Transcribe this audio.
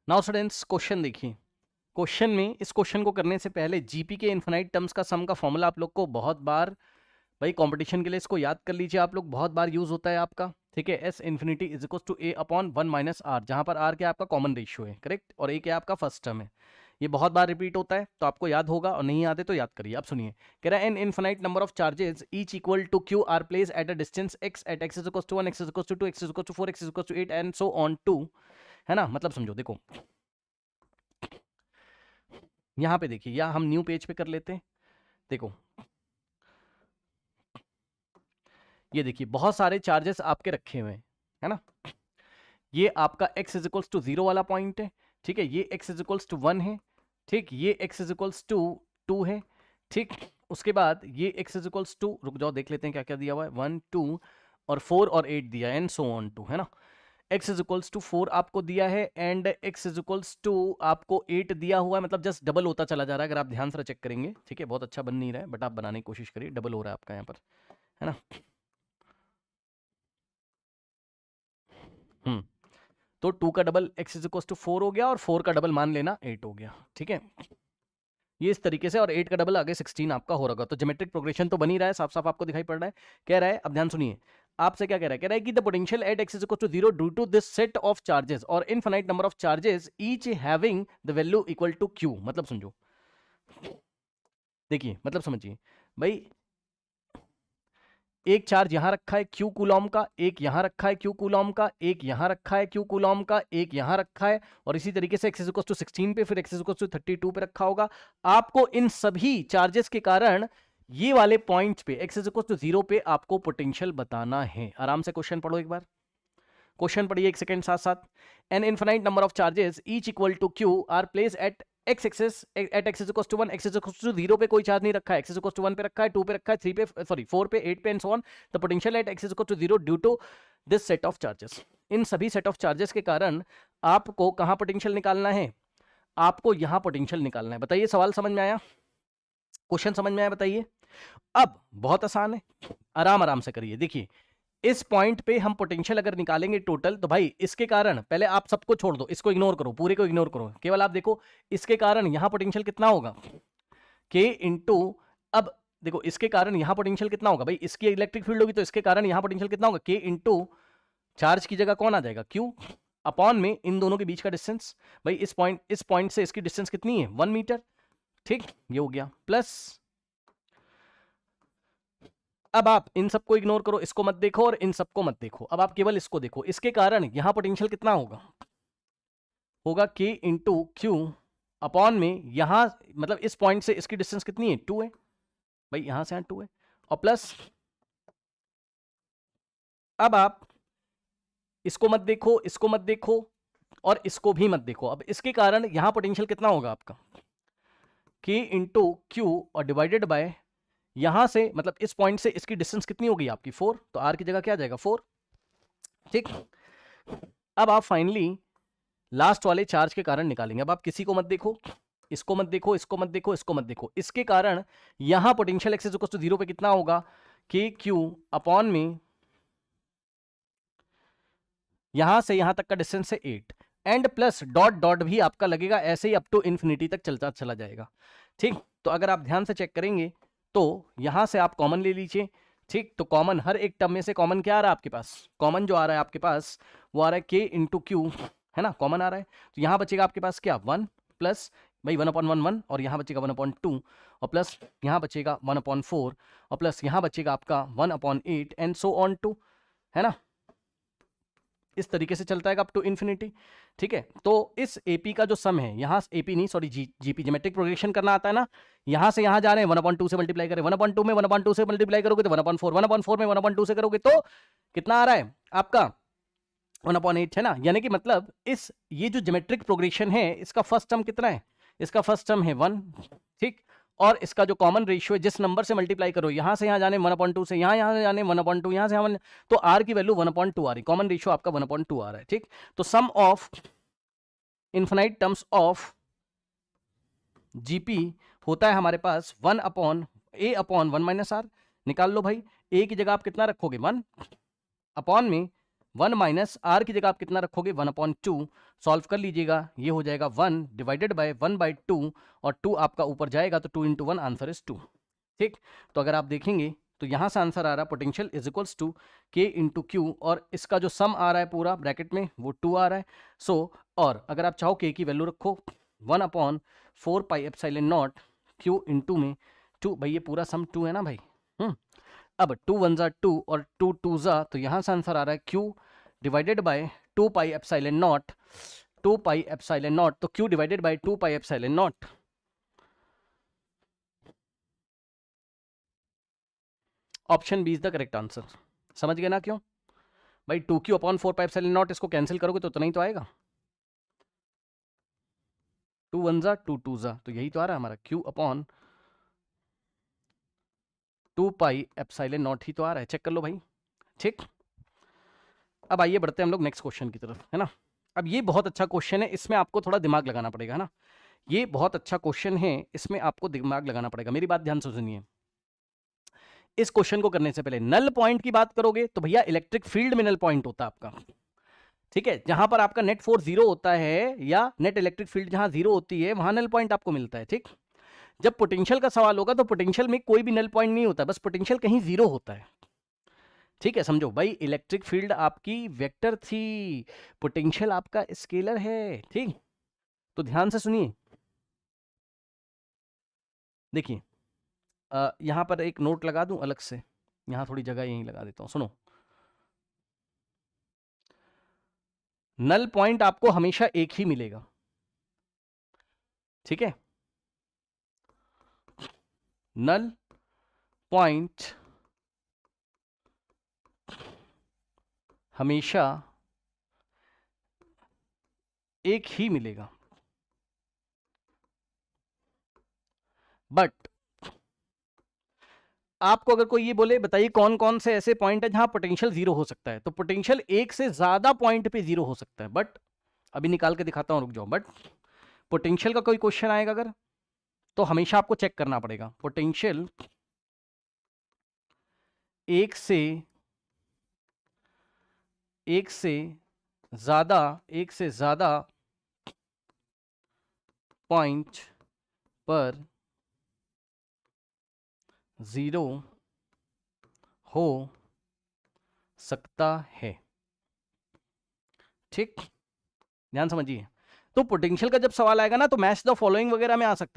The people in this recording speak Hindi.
नाउ स्टूडेंट्स क्वेश्चन देखिए। क्वेश्चन में इस क्वेश्चन को करने से पहले जीपी के इनफाइनाइट टर्म्स का सम का फॉर्मूला आप लोग को बहुत बार, भाई कंपटीशन के लिए इसको याद कर लीजिए आप लोग, बहुत बार यूज होता है आपका। ठीक है, S infinity is equal to a upon 1 minus r, जहां पर आर क्या आपका कॉमन रेशियो है, करेक्ट, और ए क्या आपका फर्स्ट टर्म है। ये बहुत बार रिपीट होता है तो आपको याद होगा, और नहीं याद है तो याद करिए। अब सुनिए, कह रहा है an infinite number of charges each equal to q are place at a distance x at x is equal to 1, x is equal to 2, x is equal to 4, x is equal to 8 and so on to. है ना, मतलब समझो। देखो यहां पे देखिए, या हम न्यू पेज पे कर लेते हैं। देखो ये देखिए, बहुत सारे चार्जेस आपके रखे हुए हैं, है ना। ये आपका x इज इक्वल्स टू 0 वाला पॉइंट है, ठीक है। ये x इज इक्वल्स टू 1 है, ठीक। ये x इज इक्वल्स टू 2 है, ठीक। उसके बाद ये x इज इक्वल्स टू, रुक जाओ देख लेते हैं क्या क्या दिया हुआ है, 1 2 और 4 और 8 दिया है, एंड सो ऑन टू, है ना। x इज इक्वल्स टू 4 आपको दिया है, and x is equals to आपको 8 दिया हुआ है, मतलब जस्ट डबल होता चला जा रहा है अगर आप ध्यान से चेक करेंगे। ठीक है, बहुत अच्छा बन नहीं रहा है बट आप बनाने की कोशिश करिए, डबल हो रहा है आपका यहाँ पर, है ना। तो 2 का double x is equal to 4 हो गया, और 4 का डबल मान लेना 8 हो गया, ठीक है। ये इस तरीके से, और 8 का डबल आगे 16 आपका हो रहा। तो ज्योमेट्रिक प्रोग्रेशन तो बनी रहा है, साफ साफ आपको दिखाई पड़ रहा है। कह रहा है, अब ध्यान सुनिए, आपसे क्या कह रहा है कि the potential at x is equal to 0 due to this set of charges और infinite number of charges each having the value equal to q। मतलब समझो, देखिए मतलब समझिए भाई, एक चार्ज यहां रखा है q कूलॉम का, एक यहां रखा है q कूलॉम का, एक यहां रखा है q कूलॉम का, एक यहां रखा है, और इसी तरीके से x इज इक्वल टू 16 पे, फिर x इज इक्वल टू 32 पे रखा होगा। आपको इन सभी चार्जेस के कारण ये वाले पॉइंट पे x इज इक्वल टू 0 पे आपको पोटेंशियल बताना है। आराम से क्वेश्चन पढ़ो एक बार, क्वेश्चन पढ़िए एक सेकंड साथ साथ। An infinite number of charges each equal to q are place at x axis at x is equal to 1, x is equal to 0 पे कोई चार्ज नहीं रखा है, x इज इक्वल टू 1 पे रखा है, 2 पे रखा है, 3 पे, सॉरी 4 पे, 8 पे and so on. The potential at x is equal to 0 due to this set of charges. इन सभी सेट ऑफ चार्जेस के कारण आपको कहां पोटेंशियल निकालना है, आपको यहां पोटेंशियल निकालना है। बताइए, सवाल समझ में आया, क्वेश्चन समझ में आया, बताइए। अब बहुत आसान है, आराम आराम से करिए। देखिए इस पॉइंट पे हम पोटेंशियल अगर निकालेंगे टोटल, तो भाई इसके कारण, पहले आप सबको छोड़ दो, इसको इग्नोर करो, पूरे को इग्नोर करो, केवल आप देखो इसके कारण यहां पोटेंशियल कितना होगा, के इंटू, अब देखो इसके कारण यहां पोटेंशियल कितना होगा, भाई इसकी इलेक्ट्रिक फील्ड होगी तो इसके कारण यहां पोटेंशियल कितना होगा, के इंटू चार्ज की जगह कौन आ जाएगा, क्यू, अपॉन में इन दोनों के बीच का डिस्टेंस। भाई इस पॉइंट से इसकी डिस्टेंस कितनी है, 1 मीटर, ठीक। ये हो गया, प्लस अब आप इन सबको इग्नोर करो, इसको मत देखो और इन सबको मत देखो, अब आप केवल इसको देखो। इसके कारण यहां पोटेंशियल कितना होगा, होगा के इंटू क्यू अपॉन में यहां, मतलब इस पॉइंट से इसकी डिस्टेंस कितनी है, 2 है, भाई यहां से यहां 2 है, और प्लस अब आप इसको मत देखो, इसको मत देखो और इसको भी मत देखो। अब इसके कारण यहां पोटेंशियल कितना होगा आपका, के इंटू क्यू और डिवाइडेड बाय, यहां से मतलब इस पॉइंट से इसकी डिस्टेंस कितनी होगी आपकी, 4, तो आर की जगह क्या आ जाएगा, 4, ठीक। अब आप फाइनली लास्ट वाले चार्ज के कारण निकालेंगे। अब आप किसी को मत देखो, इसको मत देखो, इसको मत देखो, इसको मत देखो। इसके कारण यहां potential x is equal to 0 पे कितना होगा, के क्यू अपॉन में यहां से यहां तक का डिस्टेंस है 8, एंड प्लस डॉट डॉट भी आपका लगेगा, ऐसे ही अप टू इन्फिनिटी तक चलता चला जाएगा, ठीक। तो अगर आप ध्यान से चेक करेंगे तो यहां से आप कॉमन ले लीजिए, ठीक। तो कॉमन, हर एक टर्म में से कॉमन क्या आ रहा है आपके पास, कॉमन जो आ रहा है आपके पास वो आ रहा है के इंटू क्यू, है ना, कॉमन आ रहा है। तो यहां बचेगा आपके पास क्या, 1 प्लस, भाई 1/1 और यहां बचेगा 1/2, और प्लस यहां बचेगा 1/4, और प्लस यहां बचेगा आपका 1/8 एंड सो ऑन टू, है ना। इस तरीके से चलता है अप टू इन्फिनिटी, ठीक है। तो इस एपी का जो सम है, यहां एपी नहीं सॉरी जीपी, ज्योमेट्रिक प्रोग्रेशन करना आता है ना, यहां से यहां जा रहे हैं, 1/2 से मल्टीप्लाई करें, 1/2 में 1/2 से मल्टीप्लाई करोगे तो 1/4, 1/4 में 1/2 से करोगे तो कितना आ रहा है आपका, 1/8, है ना। यानी कि मतलब इस, ये जो ज्योमेट्रिक प्रोग्रेशन है इसका फर्स्ट टर्म कितना है, इसका फर्स्ट टर्म है 1, ठीक। और इसका जो कॉमन रेशियो है, जिस नंबर से मल्टीप्लाई करो, यहां से यहां जाने 1/2 से यहां से जाने 1/2, यहां से यहां, तो आर की वैल्यू 1/2 आ रही, कॉमन रेशियो आपका 1/2 आ रहा है, ठीक। तो sum of infinite terms of GP होता है हमारे पास 1/a/1 माइनस आर। निकाल लो भाई, ए की जगह आप कितना रखोगे, 1 अपॉन में 1 माइनस आर की जगह आप कितना रखोगे 1/2, सॉल्व कर लीजिएगा, ये हो जाएगा 1 डिवाइडेड बाय 1/2 और 2 आपका ऊपर जाएगा तो 2 × 1 आंसर इज 2। ठीक, तो अगर आप देखेंगे तो यहां से आंसर आ रहा है पोटेंशियल इज इक्वल्स टू के इंटू क्यू, और इसका जो सम आ रहा है पूरा ब्रैकेट में वो 2 आ रहा है। सो और अगर आप चाहो के की वैल्यू रखो 1/4 पाई एप्सिलॉन नॉट क्यू इंटू में 2, भाई ये पूरा सम 2 है ना भाई। अब 2 1 ज़ा 2 और 2 2 ज़ा, तो यहां से आंसर आ रहा है Q divided by 2 pi epsilon naught, 2 pi epsilon naught, तो Q divided by 2 pi epsilon naught. Option B is the correct answer. समझ गए ना क्यों भाई, 2q/4 पाई एप्सिलॉन नॉट, इसको कैंसिल करोगे तो उतना ही तो आएगा, 2 1 ज़ा 2 2 ज़ा, तो यही तो आ रहा है हमारा q/2 पाई एप्सिलॉन नॉट ही तो आ रहा है, चेक कर लो भाई। ठीक, अब आइए बढ़ते हैं हम लोग नेक्स्ट क्वेश्चन की तरफ, है ना। अब ये बहुत अच्छा क्वेश्चन है, इसमें आपको थोड़ा दिमाग लगाना पड़ेगा, है ना। ये बहुत अच्छा क्वेश्चन है, इसमें आपको दिमाग लगाना पड़ेगा, मेरी बात ध्यान से सुनिए। इस क्वेश्चन को करने से पहले नल पॉइंट की बात करोगे तो भैया इलेक्ट्रिक फील्ड में नल पॉइंट होता है आपका, ठीक है। जहां पर आपका नेट फोर्स 0 होता है या नेट इलेक्ट्रिक फील्ड जहां 0 होती है वहां नल पॉइंट आपको मिलता है, ठीक। जब पोटेंशियल का सवाल होगा तो पोटेंशियल में कोई भी नल पॉइंट नहीं होता, बस पोटेंशियल कहीं 0 होता है, ठीक है। समझो भाई, इलेक्ट्रिक फील्ड आपकी वेक्टर थी, पोटेंशियल आपका स्केलर है, ठीक। तो ध्यान से सुनिए, देखिए यहां पर एक नोट लगा दूं अलग से, यहां थोड़ी जगह यहीं लगा देता हूं, सुनो। नल पॉइंट आपको हमेशा एक ही मिलेगा, ठीक है। नल पॉइंट हमेशा एक ही मिलेगा, बट आपको अगर कोई ये बोले बताइए कौन कौन से ऐसे पॉइंट है जहां पोटेंशियल 0 हो सकता है, तो पोटेंशियल एक से ज्यादा पॉइंट पे 0 हो सकता है, बट अभी निकाल के दिखाता हूं, रुक जाओ। बट पोटेंशियल का कोई क्वेश्चन आएगा अगर, तो हमेशा आपको चेक करना पड़ेगा पोटेंशियल एक से ज्यादा पॉइंट पर 0 हो सकता है, ठीक। ध्यान समझिए, तो पोटेंशियल का जब सवाल आएगा ना तो मैच द फॉलोइंग वगैरह में आ सकता है।